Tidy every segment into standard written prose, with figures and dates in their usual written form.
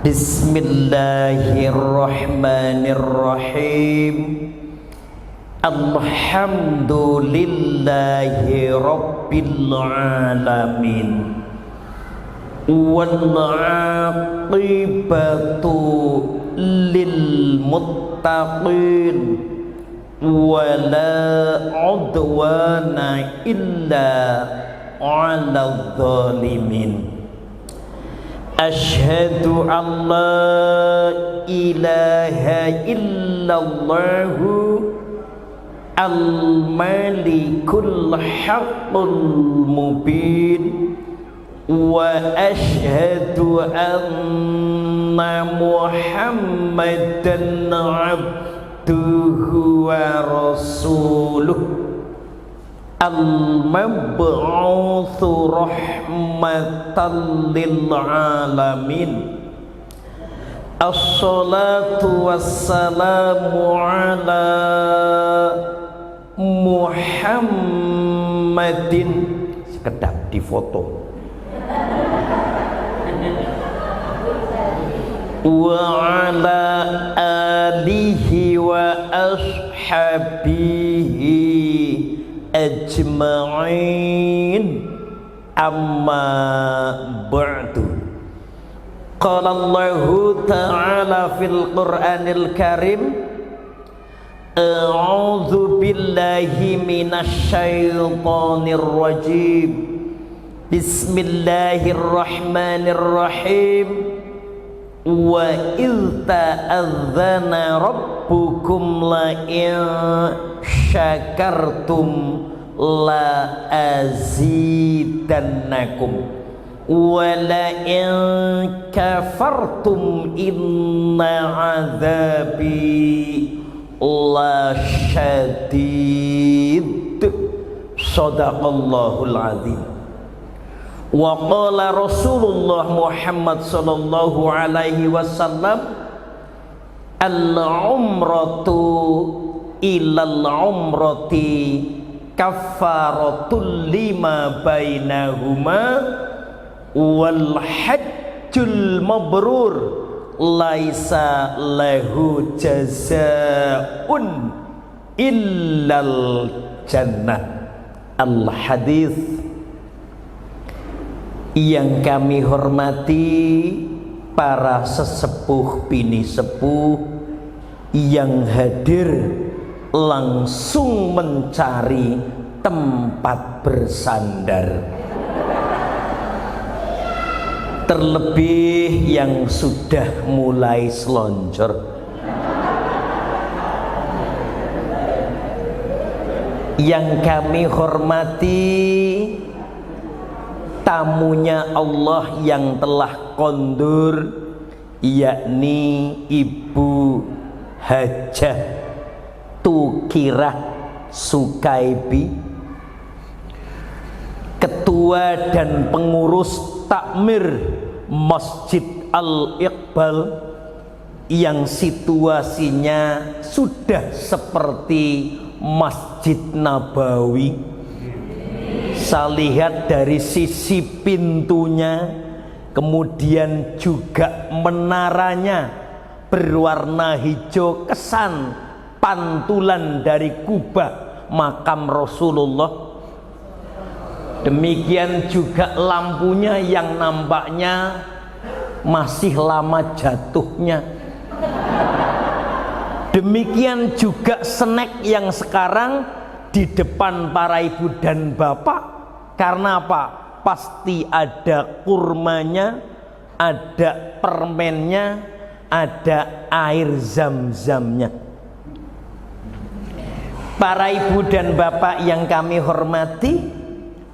Bismillahirrahmanirrahim. Alhamdulillahi rabbil alamin. Wal aqibatu lil muttaqin. Wala udwana illa 'alal zalimin. Asyhadu an la ilaha illallah al-malikul haqqul mubin wa asyhadu anna muhammadan abduhu wa rasuluh al-mab'utsu rahmatan lil alamin. Assalatu wassalamu ala Muhammadin. Sekedap difoto. Wa ala alihi wa ashabihi ajma'in. Amma ba'du. Qala Allahu ta'ala fil Qur'anil Karim, a'udzu billahi minasyaitonir rajim. Bismillahirrahmanirrahim. Wa idz ta'adzana rabbukum la in syakartum la azidannakum wa la in kafartum inna azabi la syadid. Shadaqallahul azim. Wa qala Rasulullah Muhammad sallallahu alaihi wasallam, al-umratu ilal umrati kaffaratul lima bainahuma wal hajjul mabrur laisa lahu jazaa'un illal jannah. Al-hadis. Yang kami hormati para sesepuh bini sepuh yang hadir langsung mencari tempat bersandar, terlebih yang sudah mulai selonjor. Yang kami hormati tamunya Allah yang telah kondur, yakni Ibu Hajah Tukirah Sukaibi, ketua dan pengurus takmir Masjid Al-Iqbal, yang situasinya sudah seperti Masjid Nabawi. Saya lihat dari sisi pintunya, kemudian juga menaranya berwarna hijau, kesan pantulan dari kubah makam Rasulullah. Demikian juga lampunya yang nampaknya masih lama jatuhnya. Demikian juga snack yang sekarang di depan para ibu dan bapak. Karena apa? Pasti ada kurmanya, ada permennya, ada air zam-zamnya. Para ibu dan bapak yang kami hormati,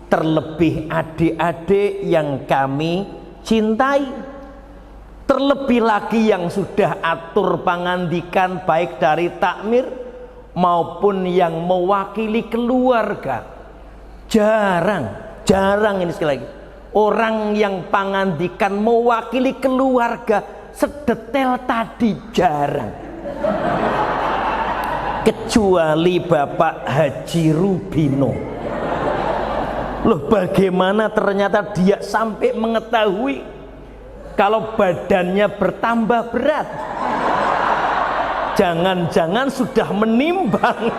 terlebih adik-adik yang kami cintai, terlebih lagi yang sudah atur pangandikan baik dari takmir maupun yang mewakili keluarga. Jarang ini sekali lagi orang yang pangandikan mewakili keluarga sedetail tadi, jarang. Kecuali Bapak Haji Rubino. Loh, bagaimana ternyata dia sampai mengetahui kalau badannya bertambah berat. Jangan-jangan sudah menimbang.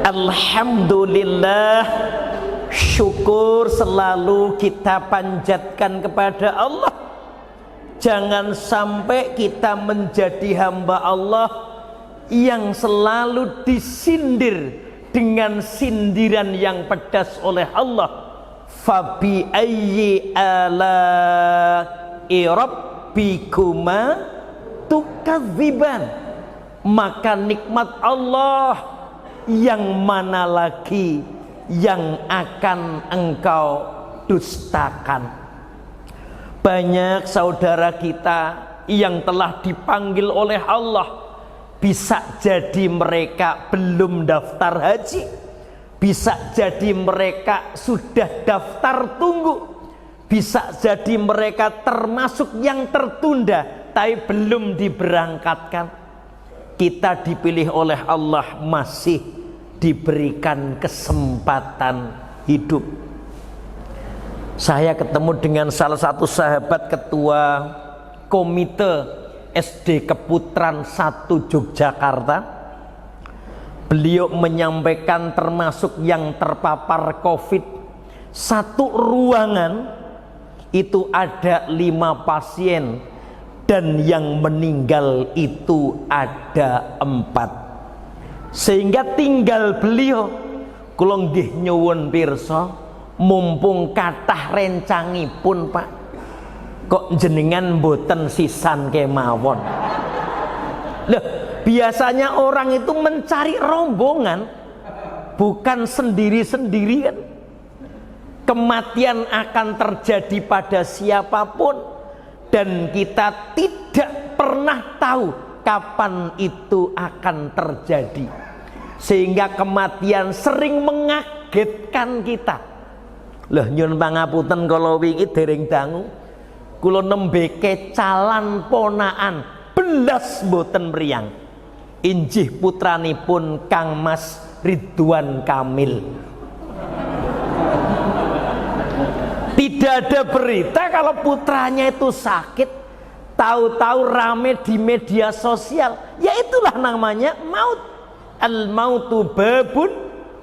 Alhamdulillah, syukur selalu kita panjatkan kepada Allah. Jangan sampai kita menjadi hamba Allah yang selalu disindir dengan sindiran yang pedas oleh Allah. Fabi ayyi ala'i rabbikuma tukadziban. Maka nikmat Allah yang mana lagi yang akan engkau dustakan? Banyak saudara kita yang telah dipanggil oleh Allah. Bisa jadi mereka belum daftar haji, bisa jadi mereka sudah daftar tunggu, bisa jadi mereka termasuk yang tertunda tapi belum diberangkatkan. Kita dipilih oleh Allah, masih diberikan kesempatan hidup. Saya ketemu dengan salah satu sahabat ketua komite SD Keputran 1 Yogyakarta. Beliau menyampaikan termasuk yang terpapar COVID, satu ruangan itu ada 5 pasien dan yang meninggal itu ada 4. Sehingga tinggal beliau. Kula nggih nyuwun pirsa, mumpung kathah rencangipun Pak, kok jenengan mboten sisan kemawon. Loh, biasanya orang itu mencari rombongan, bukan sendiri-sendiri kan. Kematian akan terjadi pada siapapun dan kita tidak pernah tahu kapan itu akan terjadi. Sehingga kematian sering mengagetkan kita. Loh, nyun pangapunten kala wingi dereng dangu kula nembe kecalan ponaan belas mboten mriyang. Injih putranipun Kang Mas Ridwan Kamil. Tidak ada berita kalau putranya itu sakit. Tahu-tahu rame di media sosial. Ya itulah namanya maut. Al mautu babun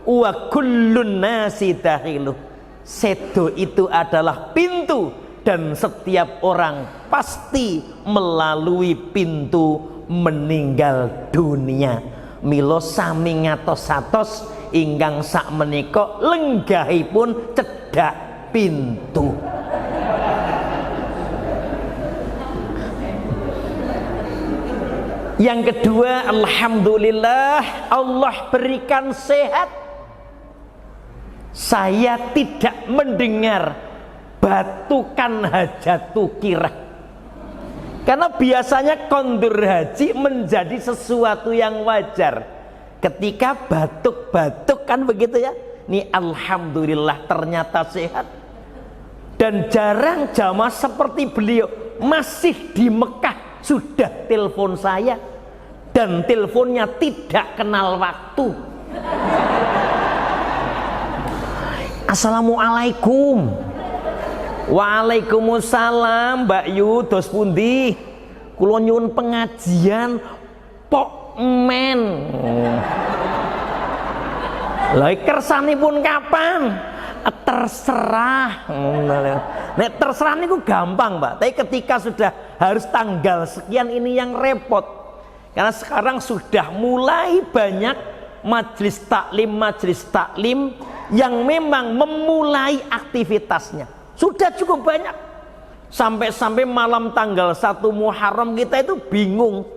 wa kullun nasi dakhiluh. Sedo itu adalah pintu dan setiap orang pasti melalui pintu meninggal dunia. Mila sami ngatos-atos ingkang sakmenika lenggahipun cedhak pintu. Yang kedua, alhamdulillah Allah berikan sehat. Saya tidak mendengar batukan hajatu kirah. Karena biasanya kondur haji menjadi sesuatu yang wajar. Ketika batuk-batuk kan begitu ya. Ini alhamdulillah ternyata sehat. Dan jarang jamaah seperti beliau masih di Mekah sudah telepon saya. Dan teleponnya tidak kenal waktu. Assalamualaikum. Waalaikumsalam Mbak Yu, dos pundi? Kula nyuwun pengajian pok men. Lah kersanipun kapan? Terserah. Nek terserah niku gampang, Mbak. Tapi ketika sudah harus tanggal sekian ini yang repot. Karena sekarang sudah mulai banyak majelis taklim yang memang memulai aktivitasnya. Sudah cukup banyak. Sampai-sampai malam tanggal 1 Muharram kita itu bingung.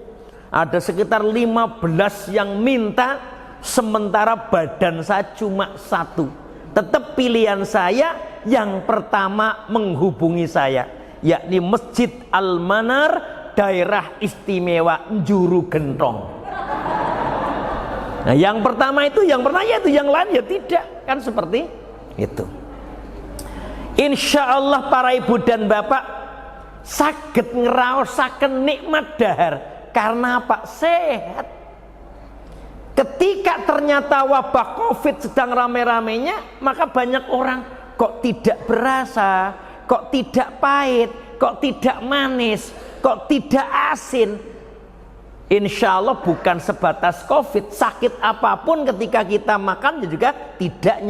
Ada sekitar 15 yang minta, sementara badan saya cuma 1. Tetap pilihan saya yang pertama menghubungi saya, yakni Masjid Al-Manar, daerah istimewa Njuru Gentong. Nah, yang pertama itu, yang lain ya tidak, kan seperti itu. Insya Allah para ibu dan bapak saged ngraosaken nikmat dahar karena apa? Sehat. Ketika ternyata wabah COVID sedang rame-ramenya, maka banyak orang kok tidak berasa, kok tidak pahit, kok tidak manis, kok tidak asin. Insya Allah bukan sebatas COVID, sakit apapun ketika kita makan juga tidak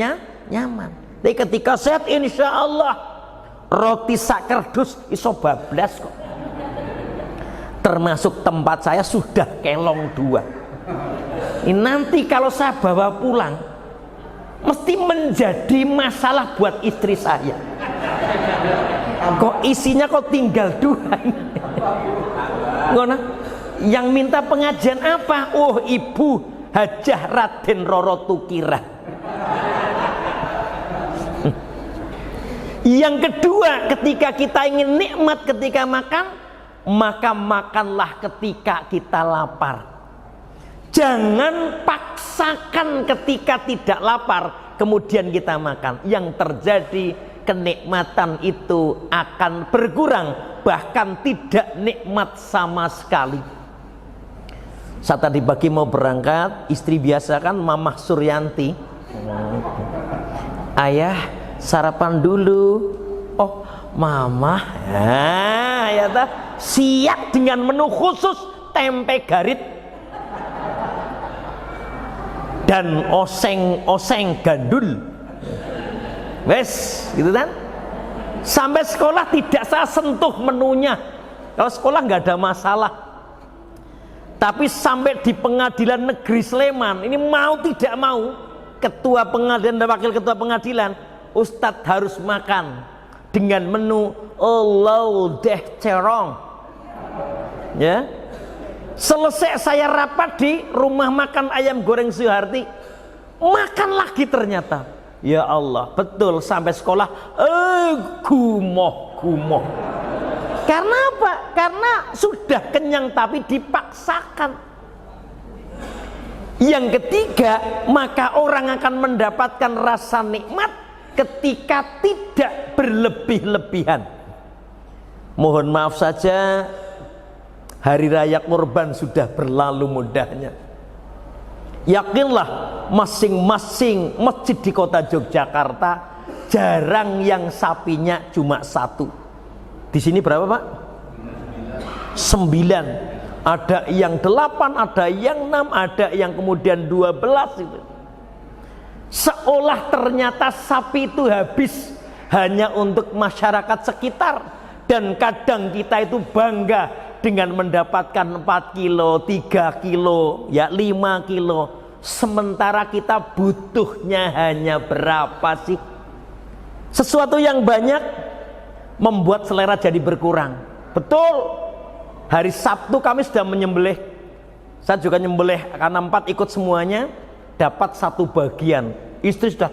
nyaman. Tapi ketika sehat, insya Allah roti sakerdus iso bablas kok. Termasuk tempat saya sudah kelong 2. Ini nanti kalau saya bawa pulang mesti menjadi masalah buat istri saya. Kok isinya kok tinggal 2. Ngono. Yang minta pengajian apa? Oh, Ibu Hajah Raden Roro Tukirah. Yang kedua, ketika kita ingin nikmat ketika makan, maka makanlah ketika kita lapar. Jangan paksakan ketika tidak lapar kemudian kita makan. Yang terjadi, kenikmatan itu akan berkurang, bahkan tidak nikmat sama sekali. Saat tadi pagi mau berangkat, istri biasa kan, Mamah Suryanti, ayah sarapan dulu. Oh, Mamah, ya siap dengan menu khusus tempe garit dan oseng gandul. Wes, gitu kan? Sampai sekolah tidak saya sentuh menunya. Kalau sekolah nggak ada masalah. Tapi sampai di Pengadilan Negeri Sleman, ini mau tidak mau, ketua pengadilan dan wakil ketua pengadilan, Ustadz harus makan dengan menu laudeh cerong. Ya. Selesai saya rapat di rumah makan ayam goreng Suharti, makan lagi ternyata. Ya Allah, betul sampai sekolah gumoh. Karena apa? Karena sudah kenyang tapi dipaksakan. Yang ketiga, maka orang akan mendapatkan rasa nikmat ketika tidak berlebih-lebihan. Mohon maaf saja, hari raya kurban sudah berlalu mudahnya. Yakinlah, masing-masing masjid di kota Yogyakarta jarang yang sapinya cuma 1. Di sini berapa, Pak? 9. Ada yang 8, ada yang 6, ada yang kemudian 12 itu. Seolah ternyata sapi itu habis hanya untuk masyarakat sekitar, dan kadang kita itu bangga dengan mendapatkan 4 kilo, 3 kilo, ya 5 kilo. Sementara kita butuhnya hanya berapa sih? Sesuatu yang banyak membuat selera jadi berkurang. Betul. Hari Sabtu kami sudah menyembelih. Saya juga nyembelih karena 4 ikut semuanya, dapat 1 bagian. Istri sudah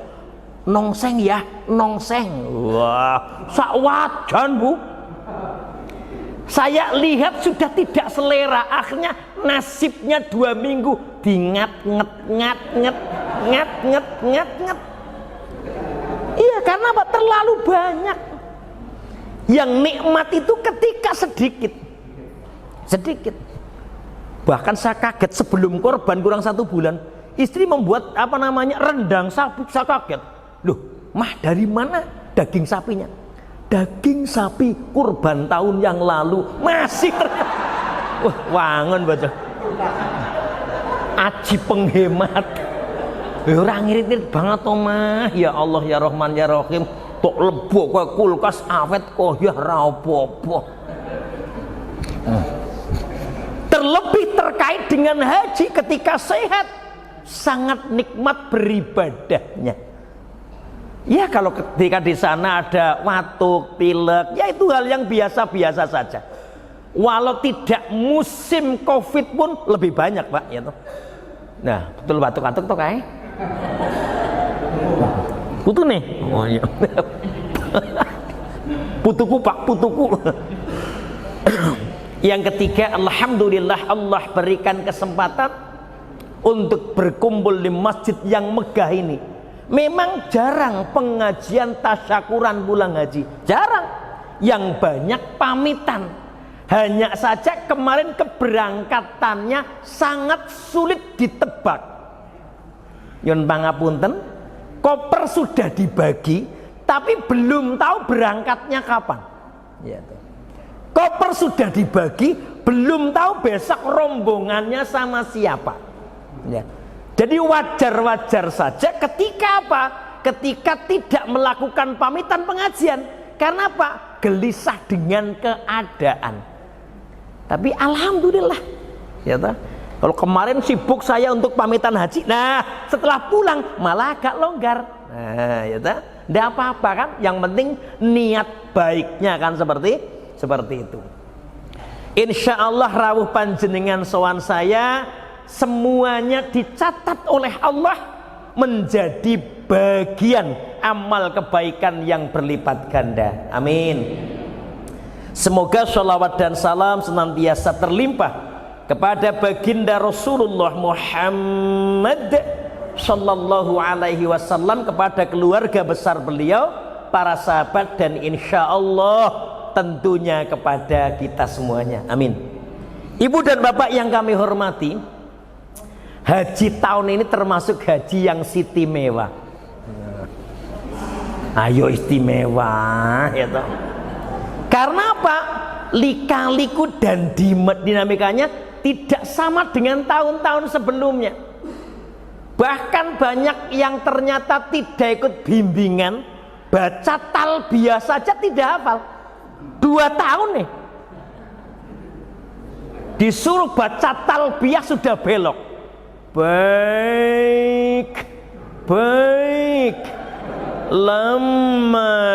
nongseng ya, nongseng. Wah, sakwajan Bu. Saya lihat sudah tidak selera. Akhirnya nasibnya 2 minggu ngat. Iya, karena apa? Terlalu banyak. Yang nikmat itu ketika sedikit. Bahkan saya kaget sebelum kurban kurang 1 bulan, istri membuat rendang sapi. Saya kaget, loh mah dari mana daging sapinya? Daging sapi kurban tahun yang lalu masih ternyata. Wah, wangen baca. Aji penghemat. Orang ngirit-ngirit banget mah. Ya Allah ya Rahman ya Rahim. Tok lebo kowe kulkas awet kok ya ra apa-apa. Terlebih terkait dengan haji, ketika sehat sangat nikmat beribadahnya. Ya kalau ketika di sana ada watuk, pilek, ya itu hal yang biasa-biasa saja. Walau tidak musim Covid pun lebih banyak, Pak, ya toh. Nah, betul batuk-batuk toh kae. Putu nih. Oh iya. Putuku Pak, putuku. Yang ketiga, alhamdulillah Allah berikan kesempatan untuk berkumpul di masjid yang megah ini. Memang jarang pengajian tasyakuran pulang haji, jarang. Yang banyak pamitan. Hanya saja kemarin keberangkatannya sangat sulit ditebak. Yon pangapunten, koper sudah dibagi, tapi belum tahu berangkatnya kapan. Ya, koper sudah dibagi, belum tahu besok rombongannya sama siapa. Ya. Jadi wajar-wajar saja ketika apa? Ketika tidak melakukan pamitan pengajian. Karena apa? Gelisah dengan keadaan. Tapi alhamdulillah, ya toh. Kalau kemarin sibuk saya untuk pamitan haji, nah setelah pulang malah agak longgar. Nah, ya toh. Tidak apa-apa kan? Yang penting niat baiknya kan seperti itu. Insya Allah rawuh panjenengan sowan saya semuanya dicatat oleh Allah menjadi bagian amal kebaikan yang berlipat ganda. Amin. Semoga sholawat dan salam senantiasa terlimpah kepada baginda Rasulullah Muhammad Sallallahu Alaihi Wasallam, kepada keluarga besar beliau, para sahabat, dan insya Allah tentunya kepada kita semuanya. Amin. Ibu dan bapak yang kami hormati, haji tahun ini termasuk haji yang istimewa. Ayo istimewa, ya toh. Karena apa? Lika-liku dan dinamikanya tidak sama dengan tahun-tahun sebelumnya. Bahkan banyak yang ternyata tidak ikut bimbingan, baca talbiyah saja tidak hafal. 2 tahun nih disuruh baca talbiyah sudah belok. Baik,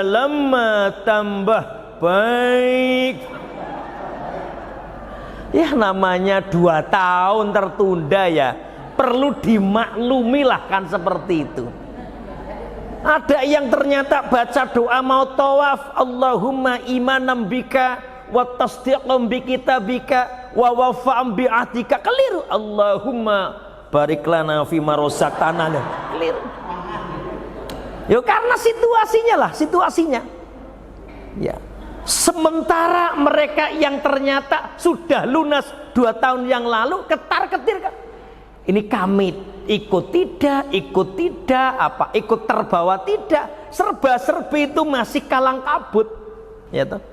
lama tambah baik. Ya namanya 2 tahun tertunda ya, perlu dimaklumilah kan seperti itu. Ada yang ternyata baca doa mau tawaf, Allahumma imanam bika wa tasdiqam bi kitabika wa wafa'am bi ahdika, keliru. Allahumma barik lana fima razaqtana, keliru. Ya karena situasinya. Ya. Sementara mereka yang ternyata sudah lunas 2 tahun yang lalu ketar-ketir kan. Ini kami ikut tidak, ikut terbawa tidak, serba-serbi itu masih kalang kabut. Ya toh.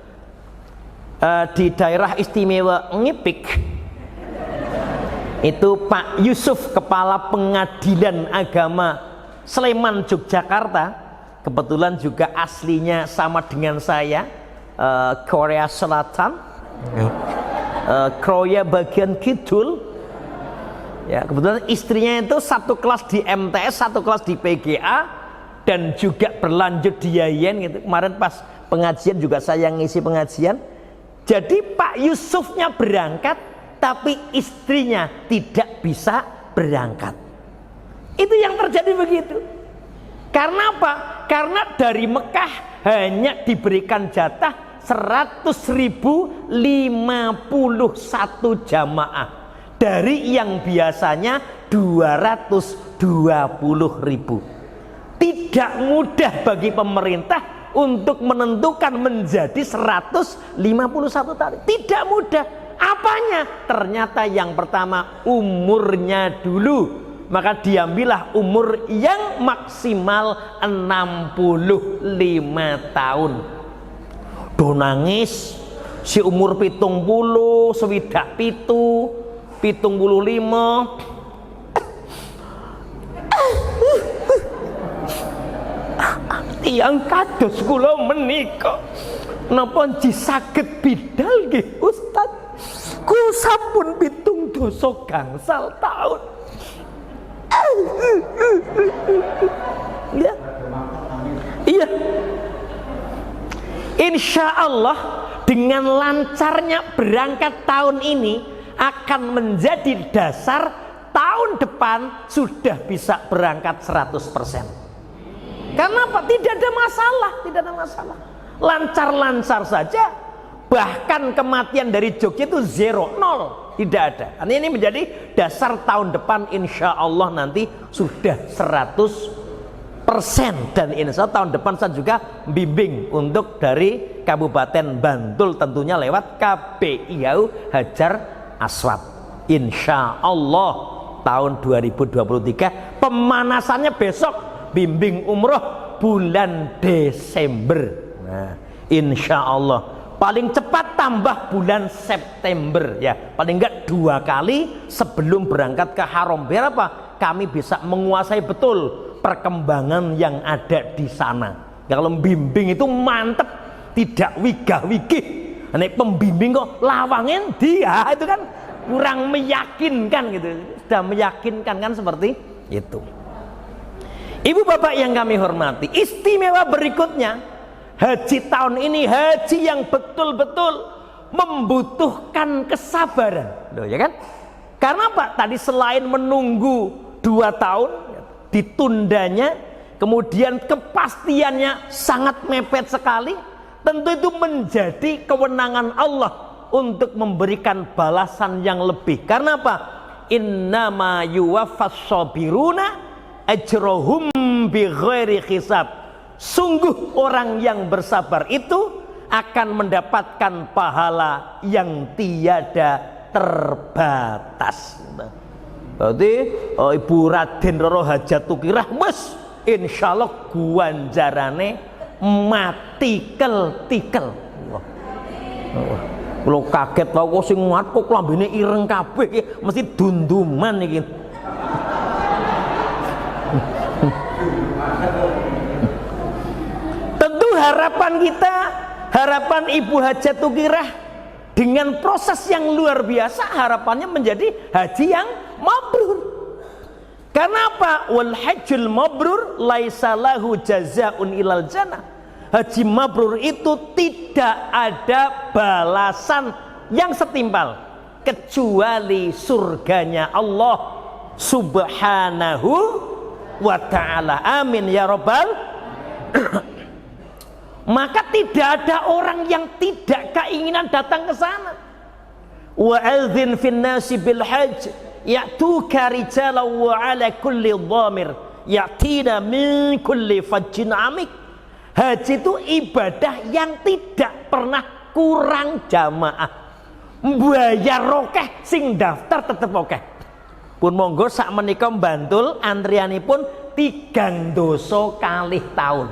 Di daerah istimewa Ngipik itu Pak Yusuf, kepala pengadilan agama Sleman Yogyakarta, kebetulan juga aslinya sama dengan saya, Korea Selatan, Korea bagian kidul. Ya, kebetulan istrinya itu satu kelas di MTS, satu kelas di PGA, dan juga berlanjut di Yayen gitu. Kemarin pas pengajian juga saya ngisi pengajian. Jadi Pak Yusufnya berangkat, tapi istrinya tidak bisa berangkat. Itu yang terjadi begitu. Karena apa? Karena dari Mekah hanya diberikan jatah 100.051 jamaah dari yang biasanya 220.000. Tidak mudah bagi pemerintah untuk menentukan menjadi 151 tadi. Tidak mudah. Apanya? Ternyata yang pertama umurnya dulu. Maka diambillah umur yang maksimal 65 tahun. Do nangis si umur 70, swidak 75. Tiyang kados kula menika napa nggih saged bidal nggih Ustaz? Kula sampun 7 gangsal tahun. Ya. Iya. Insya Allah dengan lancarnya berangkat tahun ini akan menjadi dasar tahun depan sudah bisa berangkat 100%. Karena apa? Tidak ada masalah. Lancar-lancar saja. Bahkan kematian dari Jogja itu 0, tidak ada. Ini menjadi dasar tahun depan insya Allah nanti sudah 100%. Dan insya Allah tahun depan saya juga bimbing untuk dari Kabupaten Bantul, tentunya lewat KPIAU Hajar Aswad. Insya Allah tahun 2023. Pemanasannya besok, bimbing umroh bulan Desember. Nah, insya Allah paling cepat tambah bulan September ya, paling enggak 2 kali sebelum berangkat ke haram. Biar apa? Kami bisa menguasai betul perkembangan yang ada di sana. Kalau membimbing itu mantep, tidak wigah-wigih. Nek pembimbing kok lawangin dia, itu kan kurang meyakinkan gitu. Sudah meyakinkan kan seperti itu. Ibu bapak yang kami hormati, istimewa berikutnya, haji tahun ini haji yang betul-betul membutuhkan kesabaran. Loh, ya kan? Karena apa? Tadi selain menunggu 2 tahun ditundanya, kemudian kepastiannya sangat mepet sekali, tentu itu menjadi kewenangan Allah untuk memberikan balasan yang lebih. Karena apa? Innama yuwaffas sabiruna ajrohum bighairi hisab. Sungguh orang yang bersabar itu akan mendapatkan pahala yang tiada terbatas. Berarti Ibu Raden Roro Hajatukirah wes insyaallah guanjarane mati tikel. Kalau kaget tau kok sing muat kok klambine ireng kabeh iki mesti dunduman iki. Tentu harapan kita, harapan Ibu Hajatukirah dengan proses yang luar biasa, harapannya menjadi haji yang mabrur. Karena apa? Wal hajjul mabrur laisa lahu jazaa'un ilal jannah. Haji mabrur itu tidak ada balasan yang setimpal kecuali surganya Allah Subhanahu wa ta'ala. Amin ya rabbal. Maka tidak ada orang yang tidak keinginan datang ke sana. Wa adzin fin nasi bil hajj ya'tuka rijalan wa ala kulli dhamir ya'tina min kulli fajjin amik. Haji itu ibadah yang tidak pernah kurang jamaah. Bayar rokeh sing daftar tetep okeh. Pun monggo sak menika Bantul antrianipun 3 doso kalih tahun.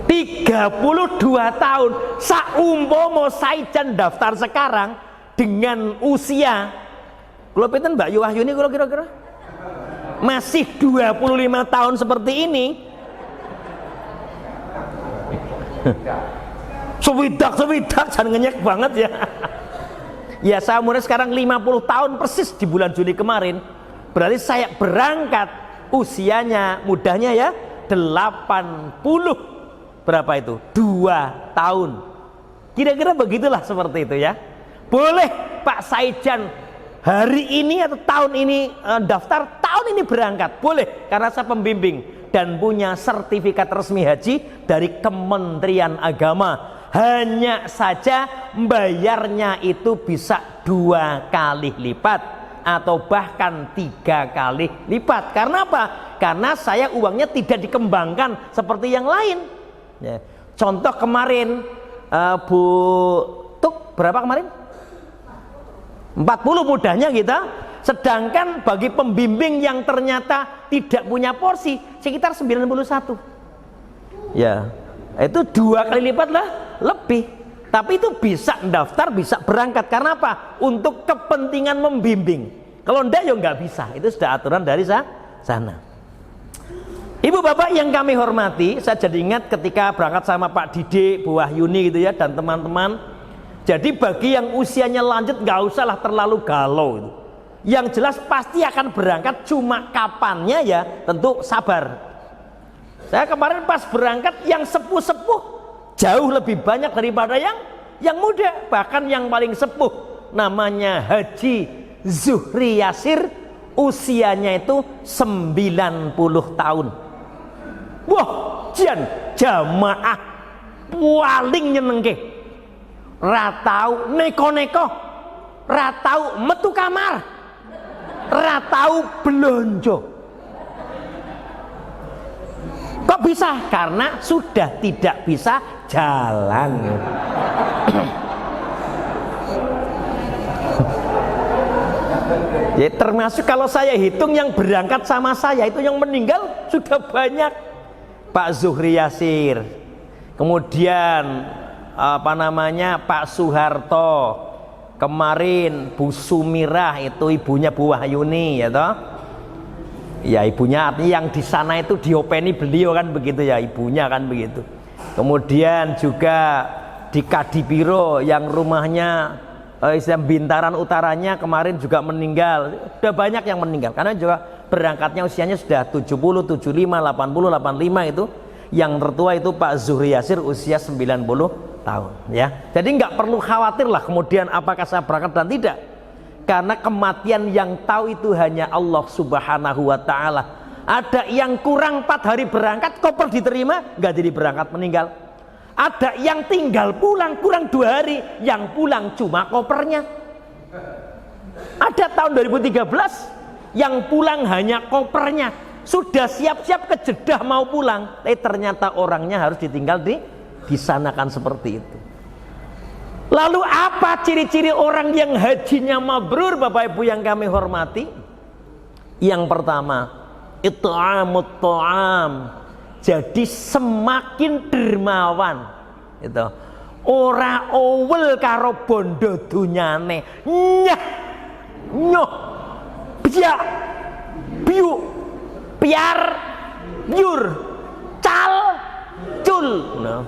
32 tahun. Saumpama saijan daftar sekarang dengan usia kula pinten Mbak Yu Wahyuni kula kira-kira masih 25 tahun seperti ini. Sewidak jangan ngenyek banget ya. Ya saya umurnya sekarang 50 tahun persis di bulan Juli kemarin. Berarti saya berangkat usianya mudahnya ya 80 berapa itu? 2 tahun. Kira-kira begitulah seperti itu ya. Boleh Pak Saijan hari ini atau tahun ini daftar, tahun ini berangkat. Boleh karena saya pembimbing dan punya sertifikat resmi haji dari Kementerian Agama. Hanya saja bayarnya itu bisa 2 kali lipat atau bahkan 3 kali lipat. Karena apa? Karena saya uangnya tidak dikembangkan seperti yang lain ya. Contoh kemarin Bu Tuk berapa kemarin? 40 mudahnya kita. Sedangkan bagi pembimbing yang ternyata tidak punya porsi sekitar 91 ya, itu 2 kali lipat lah lebih. Tapi itu bisa daftar, bisa berangkat. Karena apa? Untuk kepentingan membimbing. Kalau enggak ya enggak bisa. Itu sudah aturan dari sana. Ibu bapak yang kami hormati, saya jadi ingat ketika berangkat sama Pak Didik, Bu Wahyuni gitu ya, dan teman-teman. Jadi bagi yang usianya lanjut nggak usahlah terlalu galau itu. Yang jelas pasti akan berangkat, cuma kapannya ya tentu sabar. Saya kemarin pas berangkat yang sepuh-sepuh jauh lebih banyak daripada yang muda. Bahkan yang paling sepuh namanya Haji Zuhri Yasir, usianya itu 90 tahun. Wah, jan jamaah paling nyenengke. Ratau neko-neko, ratau metu kamar, ratau belonjo. Kok bisa? Karena sudah tidak bisa jalan. Ya termasuk kalau saya hitung yang berangkat sama saya itu yang meninggal sudah banyak. Pak Zuhri Yasir, kemudian apa namanya Pak Soeharto, kemarin Bu Sumirah itu ibunya Bu Wahyuni ya toh. Ya ibunya artinya yang di sana itu diopeni beliau kan begitu ya, ibunya kan begitu. Kemudian juga di Kadipiro yang rumahnya Bintaran Utaranya kemarin juga meninggal. Sudah banyak yang meninggal karena juga berangkatnya usianya sudah 70, 75, 80, 85 itu. Yang tertua itu Pak Zuhri Yasir usia 90 tahun ya. Jadi nggak perlu khawatir lah kemudian apakah saya berangkat dan tidak. Karena kematian yang tahu itu hanya Allah Subhanahu wa taala. Ada yang kurang 4 hari berangkat koper diterima nggak jadi berangkat meninggal. Ada yang tinggal pulang kurang 2 hari, yang pulang cuma kopernya. Ada tahun 2013 yang pulang hanya kopernya, sudah siap-siap ke Jeddah mau pulang, tapi ternyata orangnya harus ditinggal di sana kan seperti itu. Lalu apa ciri-ciri orang yang hajinya mabrur, Bapak Ibu yang kami hormati? Yang pertama, it'amut ta'am. Jadi semakin dermawan itu. Ora owel karo bondo dunyane. Nyah. Nyoh. Biak. Biu. Piar. Yur. Cal. Cul. Nah.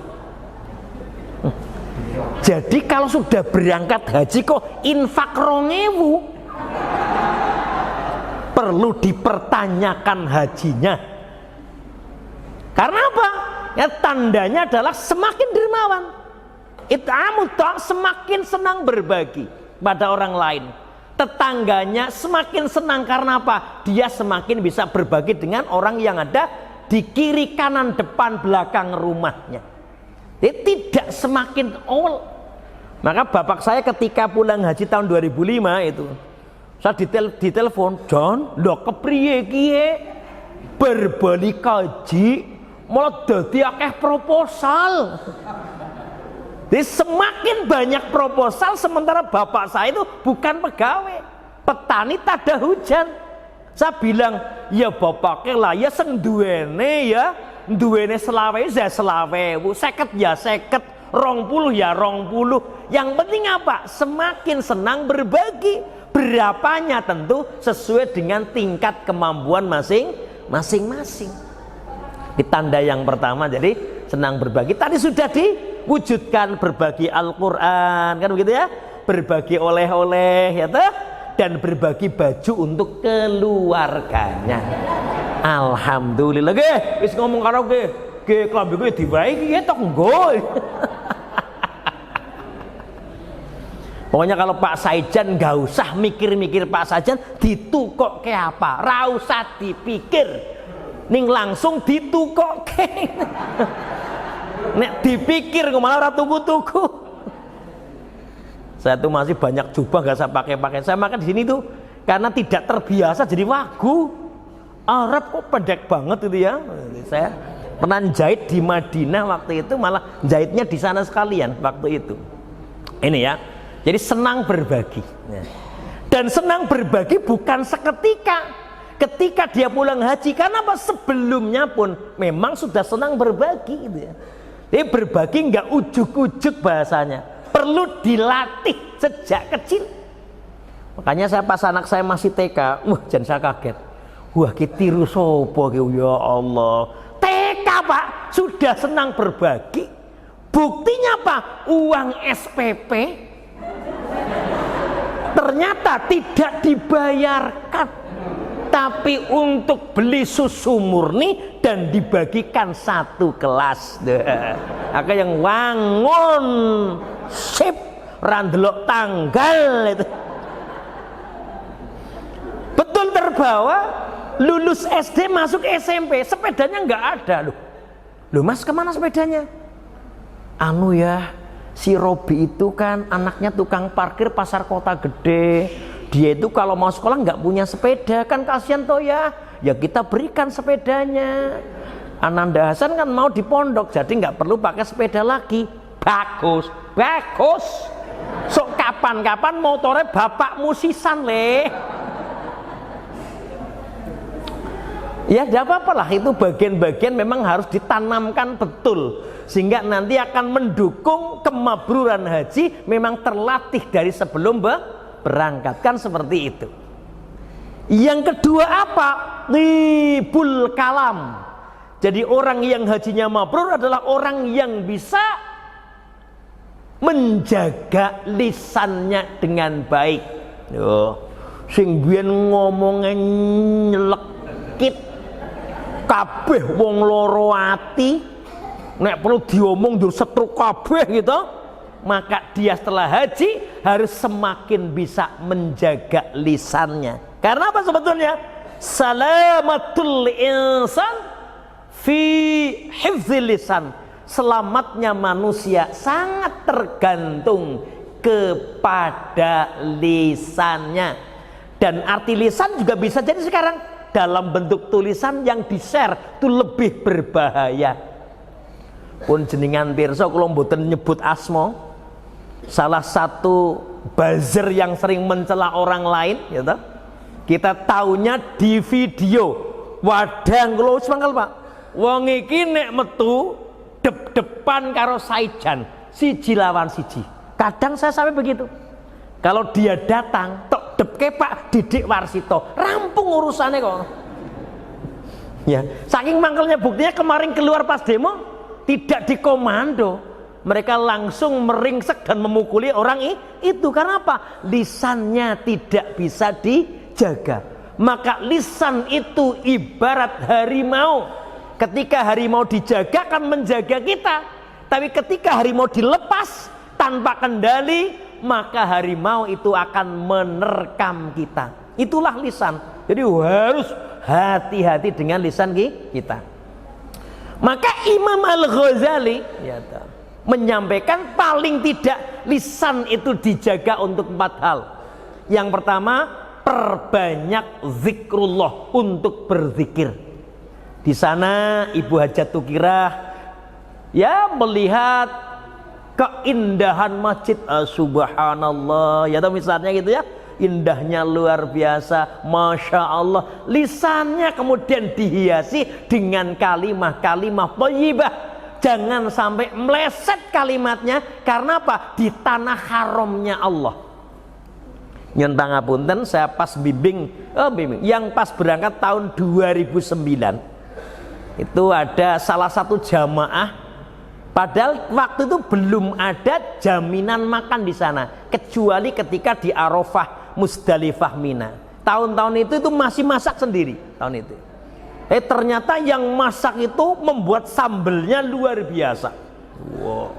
Jadi kalau sudah berangkat haji kok infak 2000, perlu dipertanyakan hajinya. Karena apa? Ya tandanya adalah semakin dermawan. It'amut ta'am, semakin senang berbagi pada orang lain. Tetangganya semakin senang karena apa? Dia semakin bisa berbagi dengan orang yang ada di kiri kanan depan belakang rumahnya. Dia tidak semakin awal. Maka bapak saya ketika pulang haji tahun 2005 itu, saya ditelepon, John, lho kepriye kiye berbalik kaji malah dadi akeh proposal. Jadi semakin banyak proposal sementara bapak saya itu bukan pegawai, petani tak ada hujan. Saya bilang, ya bapaknya lah ya sing duwene ya, duwene selawe ya selawe, 50 ya 50, 20 ya 20. Yang penting apa? Semakin senang berbagi. Berapanya tentu sesuai dengan tingkat kemampuan masing-masing. Di tanda yang pertama jadi senang berbagi tadi sudah diwujudkan, berbagi Al-Quran kan begitu ya, berbagi oleh-oleh ya toh, dan berbagi baju untuk keluarganya. Alhamdulillah ge wis ngomong karo ge klambi gue dibaiki ya tok nggo. Pokoknya kalau Pak Saijan nggak usah mikir-mikir Pak Saijan ditukok ke apa, ra usah dipikir. Ning langsung ditukokke. Nek dipikir kok malah ora tuku-tuku. Saya tuh masih banyak jubah gak saya pakai-pakai. Saya makan di sini tuh karena tidak terbiasa jadi wagu. Arab kok pendek banget itu ya. Saya pernah jahit di Madinah waktu itu, malah jahitnya di sana sekalian waktu itu. Ini ya. Jadi senang berbagi. Dan senang berbagi bukan seketika. Ketika dia pulang haji, karena apa? Sebelumnya pun memang sudah senang berbagi gitu ya. Jadi berbagi nggak ujuk-ujuk bahasanya, perlu dilatih sejak kecil. Makanya saya pas anak saya masih TK, jangan saya kaget. Wah kitiru sopo ya Allah. TK Pak sudah senang berbagi. Buktinya apa? Uang SPP ternyata tidak dibayarkan, tapi untuk beli susu murni dan dibagikan satu kelas. Aku yang wangun sip randelok tanggal itu. Betul terbawa, lulus SD masuk SMP, sepedanya nggak ada loh. Loh Mas kemana sepedanya? Anu ya, si Robi itu kan anaknya tukang parkir pasar kota gede. Dia itu kalau mau sekolah nggak punya sepeda, kan kasihan toh ya. Ya kita berikan sepedanya. Ananda Hasan kan mau di pondok, jadi nggak perlu pakai sepeda lagi. Bagus, bagus. Sok kabeh kapan-kapan motornya bapak musisan le. Ya tidak apa-apa lah, itu bagian-bagian memang harus ditanamkan betul sehingga nanti akan mendukung kemabruran haji, memang terlatih dari sebelum berangkat, kan seperti itu. Yang kedua apa? Tibul kalam. Jadi orang yang hajinya mabrur adalah orang yang bisa menjaga lisannya dengan baik. Yo, sing biyen ngomongnya nyelekit, kabeh wong loro ati, nek perlu diomong dur setruk kabeh gitu, maka dia setelah haji harus semakin bisa menjaga lisannya. Karena apa sebetulnya? Salamatul insan fi hifdzil lisan. Selamatnya manusia sangat tergantung kepada lisannya. Dan arti lisan juga bisa jadi sekarang dalam bentuk tulisan yang di-share itu lebih berbahaya. Pun jenengan pirsa kula mboten nyebut asma, salah satu buzzer yang sering mencela orang lain gitu. Kita taunya di video wadang kula wis mangkel Pak, wong iki nek metu dep-depan karo Saijan siji lawan siji. Kadang saya sampai begitu, kalau dia datang tok depke Pak Didik Warsito, rampung urusannya kok ya. Saking mangkelnya, buktinya kemarin keluar pas demo tidak dikomando, mereka langsung meringsek dan memukuli orang itu. Karena apa? Lisannya tidak bisa dijaga. Maka lisan itu ibarat harimau. Ketika harimau dijaga akan menjaga kita, tapi ketika harimau dilepas tanpa kendali, maka harimau itu akan menerkam kita. Itulah lisan. Jadi harus hati-hati dengan lisan kita. Maka Imam Al-Ghazali ya, menyampaikan paling tidak lisan itu dijaga untuk 4 hal. Yang pertama, perbanyak zikrullah, untuk berzikir. Di sana Ibu Hajat Tukirah ya melihat keindahan masjid, subhanallah ya, misalnya gitu ya, indahnya luar biasa, masya Allah. Lisannya kemudian dihiasi dengan kalimah-kalimah thayyibah. Jangan sampai meleset kalimatnya. Karena apa? Di tanah haramnya Allah. Nyun pangapunten, saya pas bimbing yang pas berangkat tahun 2009 itu ada salah satu jamaah, padahal waktu itu belum ada jaminan makan di sana kecuali ketika di Arafah, Musdalifah, Mina. Tahun-tahun itu masih masak sendiri tahun itu. Ternyata yang masak itu membuat sambelnya luar biasa. Wow.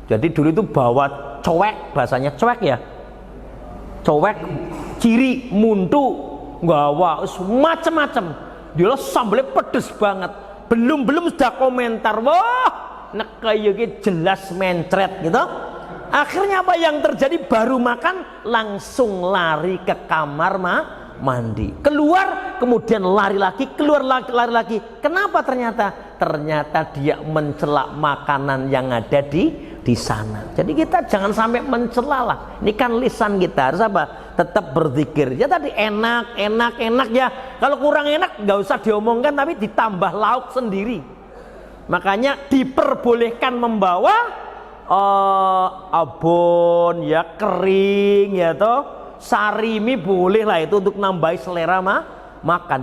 Jadi dulu itu bawa cowek, bahasanya cowek ya, cowek, ciri, muntu, gawa, macam-macam. Dia sambelnya pedes banget. Belum sudah komentar, wah nek kaya jelas mencret gitu. Akhirnya apa yang terjadi? Baru makan langsung lari ke kamar mandi, keluar kemudian lari lagi, keluar lari lagi. Kenapa? Ternyata dia mencela makanan yang ada di sana. Jadi kita jangan sampai mencela lah. Ini kan lisan kita harus apa? Tetap berzikir. Ya tadi enak ya. Kalau kurang enak nggak usah diomongkan, tapi ditambah lauk sendiri. Makanya diperbolehkan membawa abon ya, kering ya toh, sarimi boleh lah, itu untuk nambahi selera makan.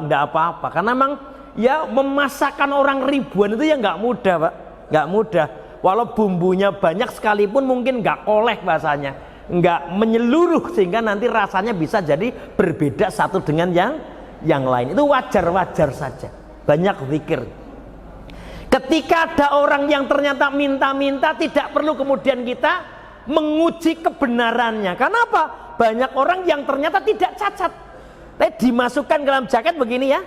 Nggak apa-apa. Karena memang ya memasakkan orang ribuan itu ya nggak mudah Pak, nggak mudah. Walau bumbunya banyak sekalipun mungkin nggak koleh bahasanya, nggak menyeluruh, sehingga nanti rasanya bisa jadi berbeda satu dengan yang lain. Itu wajar-wajar saja. Banyak zikir. Ketika ada orang yang ternyata minta-minta, tidak perlu kemudian kita menguji kebenarannya. Karena apa? Banyak orang yang ternyata tidak cacat, tapi dimasukkan ke dalam jaket begini ya,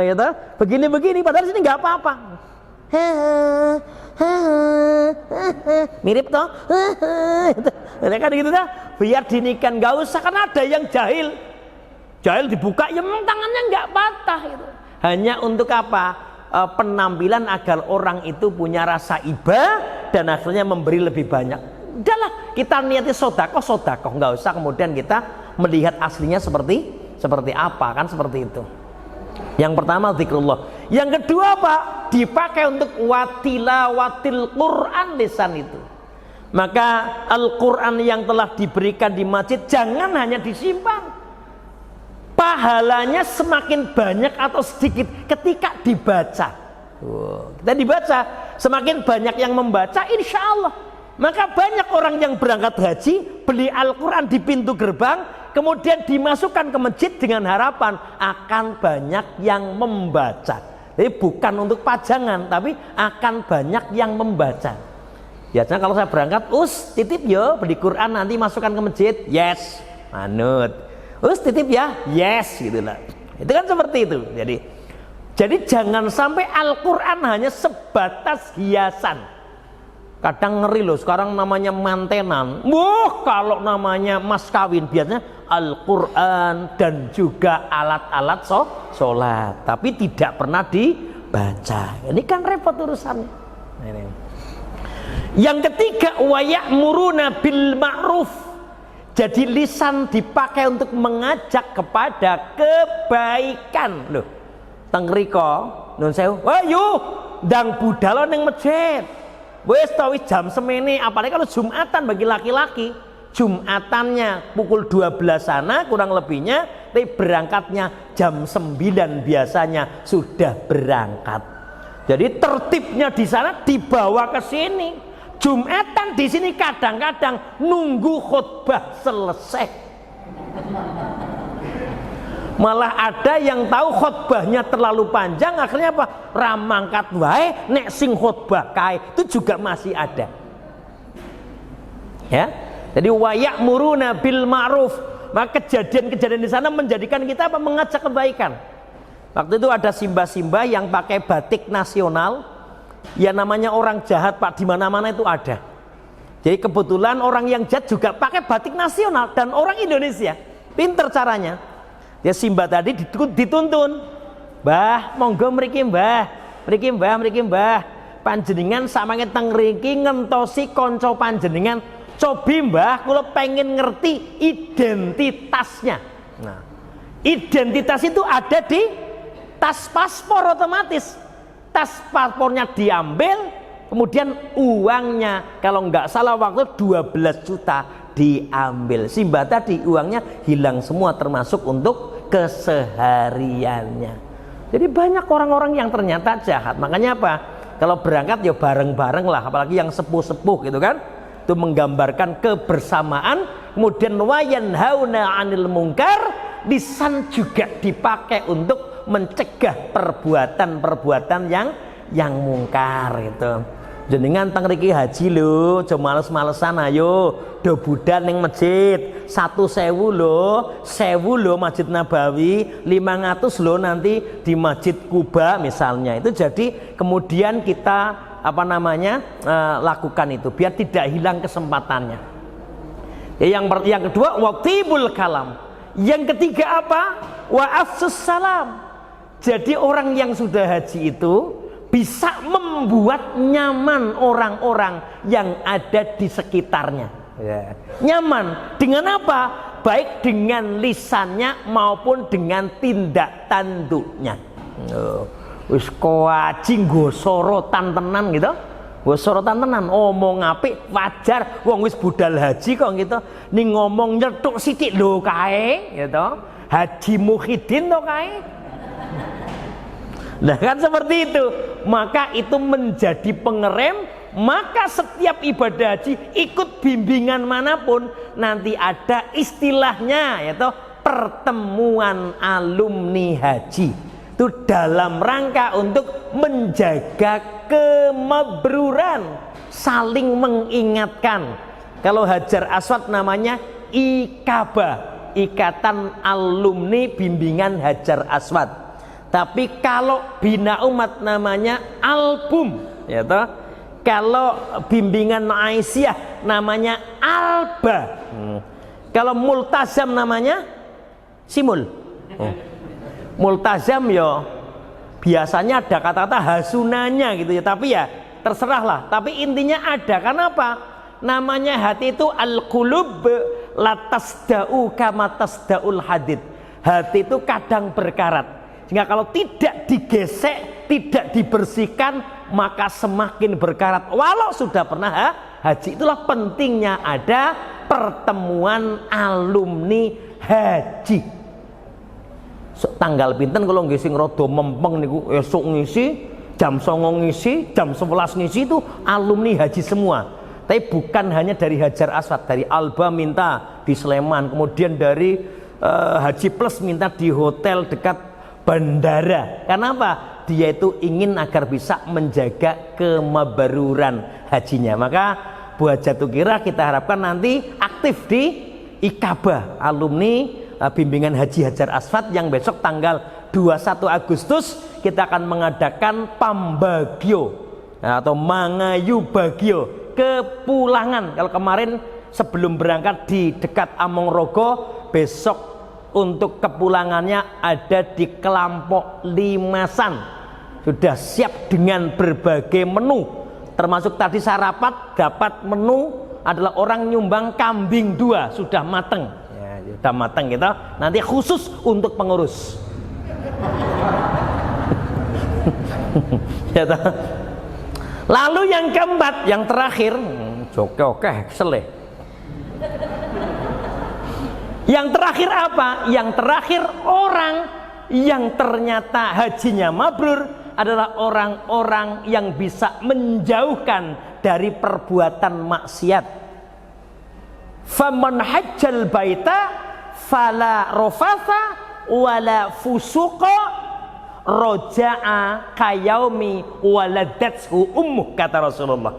gitu, begini, padahal sini nggak apa-apa. Mirip toh, kan gitu dah. Biar dinikan, nggak usah, kan ada yang jahil dibuka, ya memang tangannya nggak patah gitu. Hanya untuk apa? Penampilan agar orang itu punya rasa iba dan akhirnya memberi lebih banyak. Udahlah, kita niati sodakoh, nggak usah kemudian kita melihat aslinya seperti apa, kan seperti itu. Yang pertama zikrullah. Yang kedua apa? Dipakai untuk watilawatil Quran lisan itu. Maka Al-Quran yang telah diberikan di masjid jangan hanya disimpan. Pahalanya semakin banyak atau sedikit ketika dibaca. Kita dibaca, semakin banyak yang membaca, insya Allah. Maka banyak orang yang berangkat haji, beli Al-Quran di pintu gerbang, kemudian dimasukkan ke masjid dengan harapan akan banyak yang membaca. Jadi bukan untuk pajangan, tapi akan banyak yang membaca. Biasanya kalau saya berangkat, titip yo beli Quran nanti masukkan ke masjid, yes, manut. Titip ya, yes, gitu lah. Itu kan seperti itu. Jadi jangan sampai Al-Quran hanya sebatas hiasan. Kadang ngeri loh, sekarang namanya mantenan. Kalau namanya mas kawin biasanya Al-Quran dan juga alat-alat sholat, tapi tidak pernah dibaca. Ini kan repot urusannya. Yang ketiga, wa ya'muruna bil ma'ruf. Jadi lisan dipakai untuk mengajak kepada kebaikan. Loh, teng riko nun sewu, ayo ndang budal ning masjid. Wes tau jam semene, apalagi kalau Jumatan bagi laki-laki. Jumatannya pukul 12 sana kurang lebihnya, tapi berangkatnya jam 9 biasanya sudah berangkat. Jadi tertibnya di sana dibawa ke sini. Jumatan di sini kadang-kadang nunggu khutbah selesai. Malah ada yang tahu khutbahnya terlalu panjang, akhirnya apa? Ramangkat wae nek sing khutbah kae, itu juga masih ada. Ya. Jadi wa ya'muruna bil ma'ruf. Maka kejadian-kejadian di sana menjadikan kita apa? Mengajak kebaikan. Waktu itu ada simba-simba yang pakai batik nasional. Ya namanya orang jahat Pak, di mana-mana itu ada. Jadi kebetulan orang yang jahat juga pakai batik nasional dan orang Indonesia. Pinter caranya. Ya simba tadi dituntun. Mbah, monggo mriki mbah. Mriki mbah. Panjenengan samangke teng mriki ngentosi kanca panjenengan. Cobi mbah, kula pengen ngerti identitasnya. Nah, identitas itu ada di tas paspor otomatis. Tas paspornya diambil, kemudian uangnya kalau nggak salah waktu 12 juta diambil. Simba tadi uangnya hilang semua termasuk untuk kesehariannya. Jadi banyak orang-orang yang ternyata jahat. Makanya apa? Kalau berangkat ya bareng-bareng lah, apalagi yang sepuh-sepuh gitu kan. Itu menggambarkan kebersamaan. Kemudian wayanhauna 'anil munkar, lisan juga dipakai untuk mencegah perbuatan-perbuatan yang mungkar itu. Jenengan teng mriki haji lho, aja males-malesan ayo do budal ning masjid. 1.000 lho, 1.000 lho Masjid Nabawi, 500 lho nanti di Masjid Kuba misalnya. Itu jadi kemudian kita lakukan itu biar tidak hilang kesempatannya. Yang kedua waqtibul kalam. Yang ketiga apa? Wa afsus salam. Jadi orang yang sudah haji itu bisa membuat nyaman orang-orang yang ada di sekitarnya. Ya. Nyaman dengan apa? Baik dengan lisannya maupun dengan tindak tanduknya. Wis kaji nggo sorotan tenan gitu. Nggo sorotan tenan, omong apik wajar wong wis budal haji kok gitu. Ning ngomong nyethuk sithik lho kae gitu. Haji Muhyiddin to kae. Nah kan seperti itu. Maka itu menjadi pengerem. Maka setiap ibadah haji ikut bimbingan manapun nanti ada istilahnya yaitu pertemuan alumni haji. Itu dalam rangka untuk menjaga kemabruran, saling mengingatkan. Kalau Hajar Aswad namanya Ikaba, Ikatan Alumni Bimbingan Hajar Aswad. Tapi kalau Bina Umat namanya album, ya toh. Kalau bimbingan Aisyah namanya Alba. Kalau Multazam namanya Simul. Multazam ya biasanya ada kata-kata hasunanya gitu ya, tapi ya terserahlah. Tapi intinya ada. Kenapa? Namanya hati itu al-qulub latasda'u kama tasda'ul hadid. Hati itu kadang berkarat, sehingga kalau tidak digesek, tidak dibersihkan, maka semakin berkarat walau sudah pernah haji. Itulah pentingnya ada pertemuan alumni haji. Tanggal pinten kalau ngisi ngerodo mempeng niku esuk ngisi, jam 09.00 ngisi, jam 11 ngisi, itu alumni haji semua. Tapi bukan hanya dari Hajar Aswad, dari Alba minta di Sleman, kemudian dari Haji Plus minta di hotel dekat bandara. Kenapa? Dia itu ingin agar bisa menjaga kemabaruran hajinya. Maka buat Jatuh Kira kita harapkan nanti aktif di Ikaba, alumni bimbingan Haji Hajar Aswad, yang besok tanggal 21 Agustus kita akan mengadakan Pambagio atau Mangayu Bagio, kepulangan. Kalau kemarin sebelum berangkat di dekat Amongrogo, besok untuk kepulangannya ada di Kelampok Limasan. Sudah siap dengan berbagai menu, termasuk tadi sarapan dapat menu adalah orang nyumbang kambing 2, sudah mateng ya, sudah mateng gitu, nanti khusus untuk pengurus. Lalu yang keempat, yang terakhir, oke seleh. Yang terakhir apa? Yang terakhir orang yang ternyata hajinya mabrur adalah orang-orang yang bisa menjauhkan dari perbuatan maksiat. Faman hajjal baita fala rofatha wala fusuqa roja'a kayaumi waladatshu ummuh, kata Rasulullah.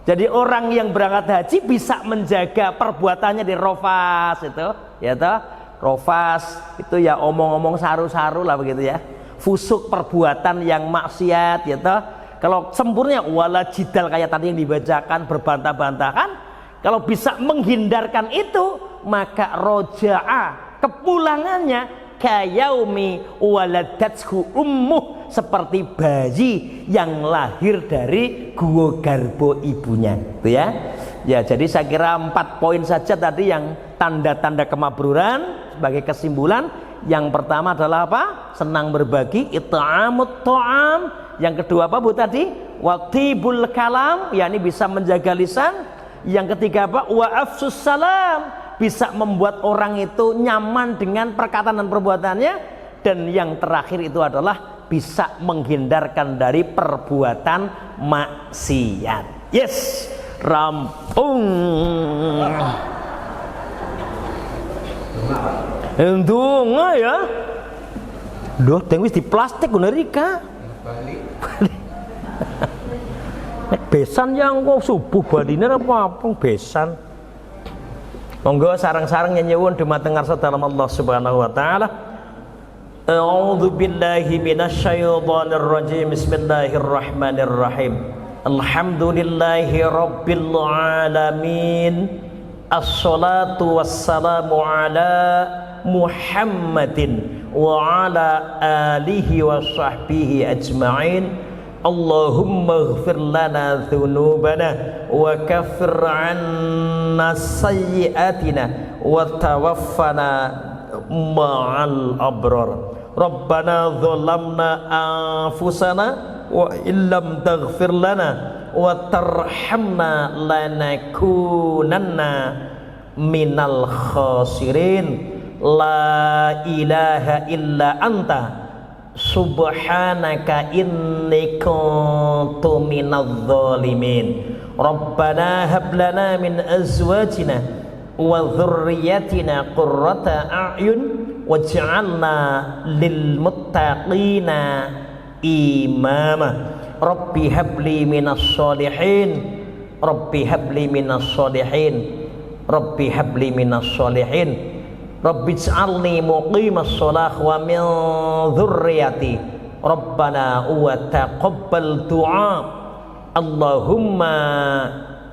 Jadi orang yang berangkat haji bisa menjaga perbuatannya di rofas itu, ya toh. Rofas itu ya omong-omong saru-saru lah begitu ya. Fusuk perbuatan yang maksiat, ya toh. Kalau sempurna wala jidal kayak tadi yang dibacakan, berbantah-bantahan, kalau bisa menghindarkan itu, maka roja'a, kepulangannya kayaumi waladatshu ummuh, seperti bayi yang lahir dari gua garbo ibunya, itu ya. Ya, jadi saya kira 4 poin saja tadi yang tanda-tanda kemabruran sebagai kesimpulan. Yang pertama adalah apa? Senang berbagi, it'amut ta'am. Yang kedua apa Bu tadi? Watibul kalam, yakni bisa menjaga lisan. Yang ketiga apa? Wa afsus salam, bisa membuat orang itu nyaman dengan perkataan dan perbuatannya. Dan yang terakhir itu adalah bisa menghindarkan dari perbuatan maksiat. Yes, rampung. Ndonga ya. Duh, teng wis di plastik ngono rika. Nek besan yang kok subuh baline apa besan. Monggo sarang-sarang nyuwun dumateng ngarsa dalam Allah Subhanahu wa taala. A'udzu billahi minasyaitonir rajim. Bismillahirrahmanirrahim. Alhamdulillahi rabbil alamin. Assalatu wassalamu ala Muhammadin wa ala alihi wa sahbihi ajma'in. Allahumma ighfir lana dhunubana wa kaffir 'anna sayyi'atina wa tawaffana ma'al abrar. Rabbana dhalamna anfusana wa illam taghfir lana wa tarhamna lanakunanna minal khasirin. La ilaha illa anta subhanaka inni kuntu minadh dhalimin. Rabbana hab lana min azwajina wa dhurriyyatina qurrata a'yun waj'alna lil muttaqina imama. Rabbi habli minas sholihin. Rabbi habli minas sholihin. Rabbi habli minas sholihin. Rabbi ij'alni muqimas shalah wa min dzurriyyati. Rabbana wa taqabbal du'a. Allahumma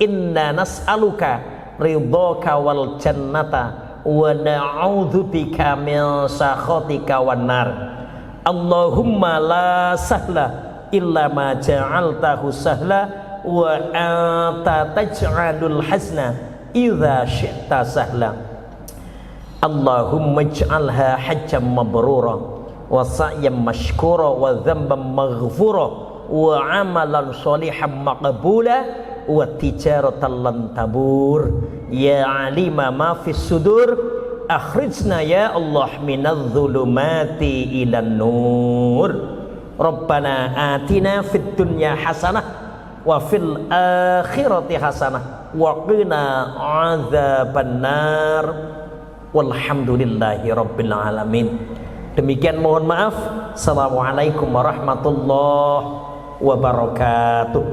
inna nas'aluka ridhaka wal jannata wa na'udzubika min sakhatika wan nar. Allahumma la sahla illa ma ja'altahu sahla wa anta taj'alul hasna idza syi'ta sahla. Allahumma ij'alha hajjan mabrura wa sa'yan mashkura wa dhanban maghfura wa amalan shalihan maqbula wa tijaratan lan tabur. Ya alima ma fis sudur akhrijna ya Allah minadh dhulumati ilan nur. Rabbana atina fid dunya hasanah wa fil akhirati hasanah wa qina adzabannar. Walhamdulillahi rabbil alamin. Demikian, mohon maaf. Assalamualaikum warahmatullahi wabarakatuh.